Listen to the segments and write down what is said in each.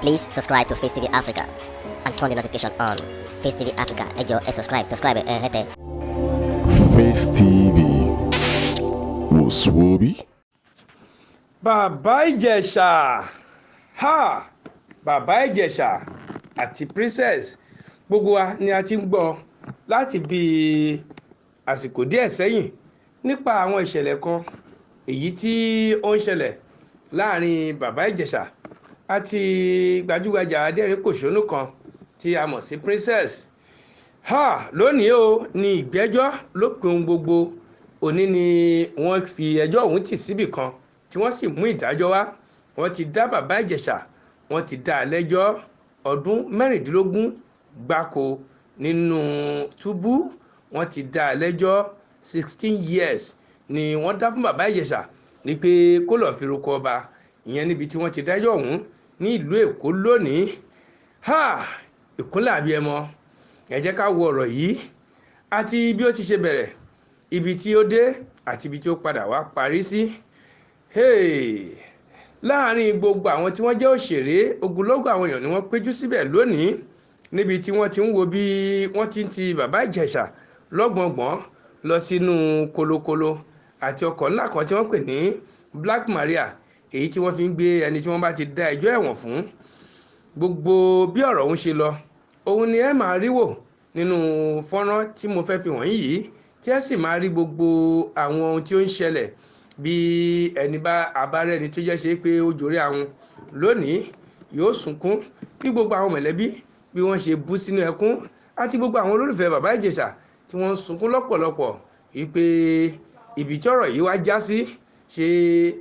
Please subscribe to Face TV Africa and turn the notification on. Face TV Africa, ẹ jọ̀ọ́, subscribe, hete. Face TV was Swoby. Bàbá Ijesha, ha! Bàbá Ijesha àti Princess gbogbo wa ni a ti ń gbọ́ láti bí àsìkò díẹ̀ sẹ́yìn nípa àwọn ìṣẹ̀lẹ̀ kan èyí tí ó ń ṣẹlẹ̀ láàrin bàbá Ijesha àti gbajúgbajà adẹ́rìn-pòṣónú kan tí a mọ̀ sí Princess. Lónìí o ní ìgbẹ́jọ́ lópin ohun gbogbo. Òní ni wọ́n fi ẹjọ́ ọ̀hún tì síbì kan tí wọ́n sì mú ìdájọ́ wá. Wọ́n ti dá bàbá Ijesha, wọ́n ti dá a lẹ́jọ́ ọdún 16 gbáko nínú túbú. Wọ́n ti dá a lẹ́jọ́ 16 years ni wọ́n dá fún bàbá Ijesha ní pé kó lọ́ọ́ fi roko ọba, ìyẹn níbi tí wọ́n ti dájọ́ ọ̀hún ní ìlú Èkó lónìí. Ìkúnlẹ̀ abiyamọ, ẹ jẹ́ ká wo ọ̀rọ̀ yìí àti bí ó ti ṣe bẹ̀rẹ̀, ibi tí ó dé àti ibi tí ó padà wá parí sí. Láàárín gbogbo àwọn tí wọ́n jẹ́ òṣèré, ogunlọ́gọ̀ àwọn èèyàn ni wọ́n péjú síbẹ̀ lónìí níbi tí wọ́n ti ń wo bí wọ́n ti ń ti bàbá Ijesha lọ́gbọ̀ngbọ̀n lọ sínú kolokolo àti ọkọ̀ ńlá kan tí wọ́n pè ní Black Maria, èyí tí wọ́n fi ń gbé ẹni tí wọ́n bá ti dá ẹjọ́ ẹ̀wọ̀n fún. Gbogbo bí ọ̀rọ̀ ọ̀hún ṣe lọ, òun ni ẹ máa rí wò nínú fọ́nrán tí mo fẹ́ fi hàn yìí, tí ẹ sì máa rí gbogbo àwọn ohun tí ó ń ṣẹlẹ̀ bí ẹni bá abárẹ́ni tó jẹ́ ṣe pé ó jòrè àwọn lónìí yóò sunkún, bí gbogbo àwọn mọ̀lẹ́bí bí wọ́n ṣe bú sínú ẹkún, àti gbogbo àwọn olólùfẹ́ bàbá Ijesha tí wọ́n ń sunkún lọ́pọ̀lọpọ̀ wípé ibi tí ọ̀rọ̀ yìí wá já sí ṣe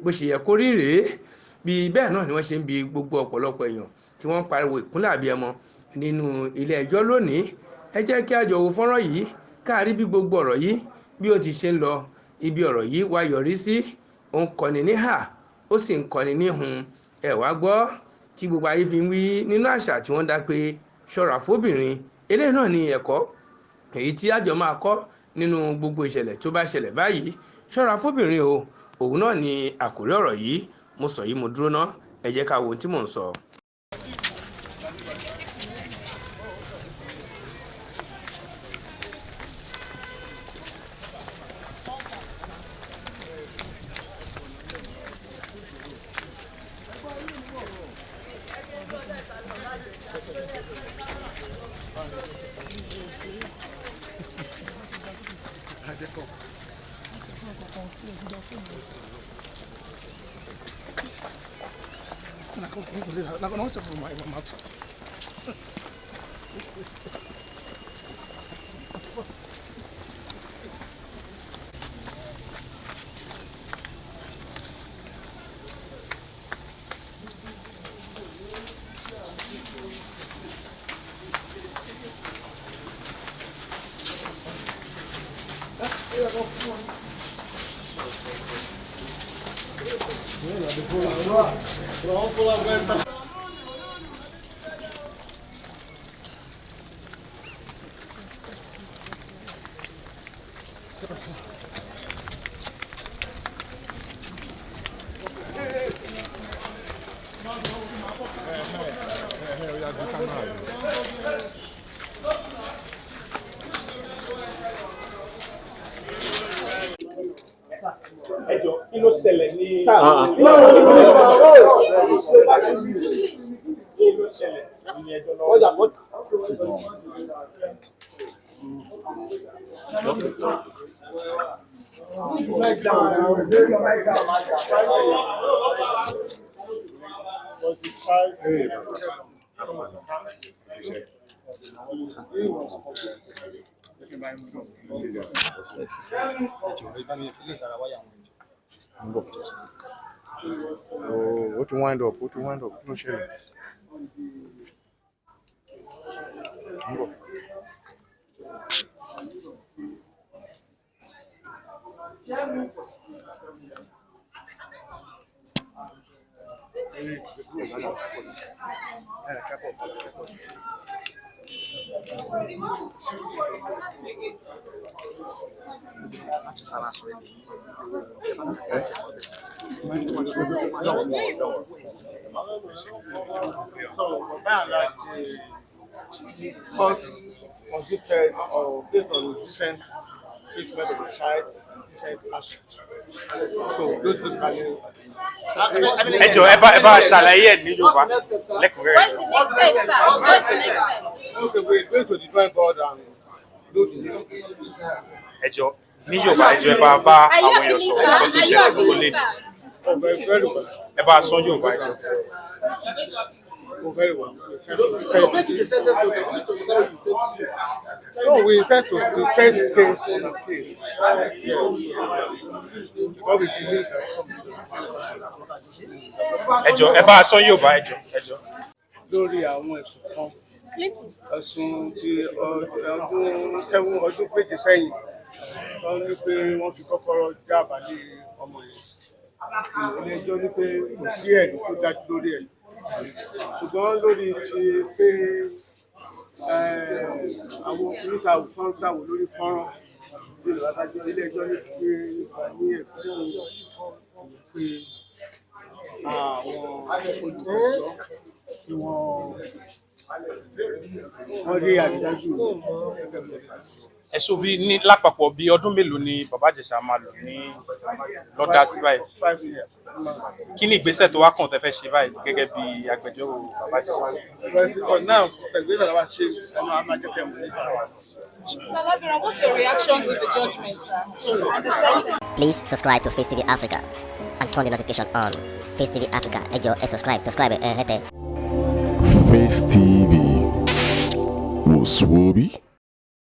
bó ṣe yẹ kó rí rèé. Bí bẹ́ẹ̀ náà ni wọ́n ṣe ń bi gbogbo ọ̀pọ̀lọpọ̀ èèyàn tí wọ́n ń pariwo ìkúnlẹ̀ abiyamọ nínú ilé ẹjọ́ lónìí. Ẹ jẹ́ kí a jọ wo fọ́nrán yìí ká rí bí gbogbo ọ̀rọ̀ yìí bí ó ti ṣe ń lọ, ibi ọ̀rọ̀ yìí wá yọrí sí. Ó ń kọni ní hà, ó sì ń kọni ní hun. Ẹ wá gbọ́ tí gbogbo ayé fi ń wí nínú àṣà tí wọ́n dá pé ṣọ́ra fóbìnrin. Eléyìí náà ni ẹ̀kọ́ èyí tí àjọ máa kọ́ nínú gbogbo ìṣẹ̀lẹ̀ tó bá ṣẹlẹ̀ báyìí. Ṣọ́ra fóbìnrin o, òun náà ni àkòrí ọ̀rọ̀ yìí. Mo sọ yìí mo dúró ná, ẹ jẹ́ ká wo ohun tí mò ń sọ. Ẹjọ́ kí ló ṣẹlẹ̀ ní kí ló ṣẹlẹ̀ ní ẹjọ́ lọ́wọ́? Ó ti wind up, kí ló ṣẹlẹ̀? So, by and large, the court convicted or based on different treatment of the child, different assets. So, those basically. ẹ jọ ẹ bá ṣàlàyé ẹ ní Yorùbá lẹ́kùnrẹ́rẹ́. What's the next step? What's the next step? Okay, we're going to divine God and do the next step. ẹ jọ ní Yorùbá ẹ jọ ẹ bá àwọn èèyàn sọ̀rọ̀ nǹkan tó ṣẹlẹ̀ kó lè ní. Oh, very well. ẹ bá sọ Yorùbá ẹ jọ. Oh, very well. No, we intend to test the case on the case. Because we believe that something. ẹ jọ ẹ bá sọ Yorùbá ẹ jọ. Lórí àwọn ẹ̀sùn kan, ẹ̀sùn ti ọdún méje sẹ́yìn, wọ́n ní pé wọ́n fi kọ́kọ́rọ́ já àbálẹ̀ ọmọ yẹn. Ilé ẹjọ́ ní pé kò sí ẹ̀rí tó dájú lórí ẹ̀. Ṣùgbọ́n lórí ti pé àwọn oníta òfin wò lórí fọ́nrán nínú adájọ́ ilé ẹjọ́ ní pé nípa ní ẹ̀kọ́ pé àwọn olùkọ́ tí wọ́n rí àrídájú ẹ̀sùn bíi ní lápapọ̀ bíi ọdún mélòó ni bàbá Ìjẹ̀ṣà máa lò ní lọ́dà sí báyìí. 5 years. kí ni ìgbésẹ̀ tó wá kàn tẹ́ fẹ́ ṣe báyìí gẹ́gẹ́ bí agbẹjọ́rò bàbá Ìjẹ̀ṣà? For now, ìgbésẹ̀ làwọn ṣe ẹnu àmàjẹ́kẹ́ mọ̀ níta. Mr. Lavira, what's your reaction to the judgment, sir? So, understand. Please subscribe to Face TV Africa and turn the notification on. Face TV Africa, ẹ jọ̀ọ́ ẹ subscribe hete. Face TV was Swoby.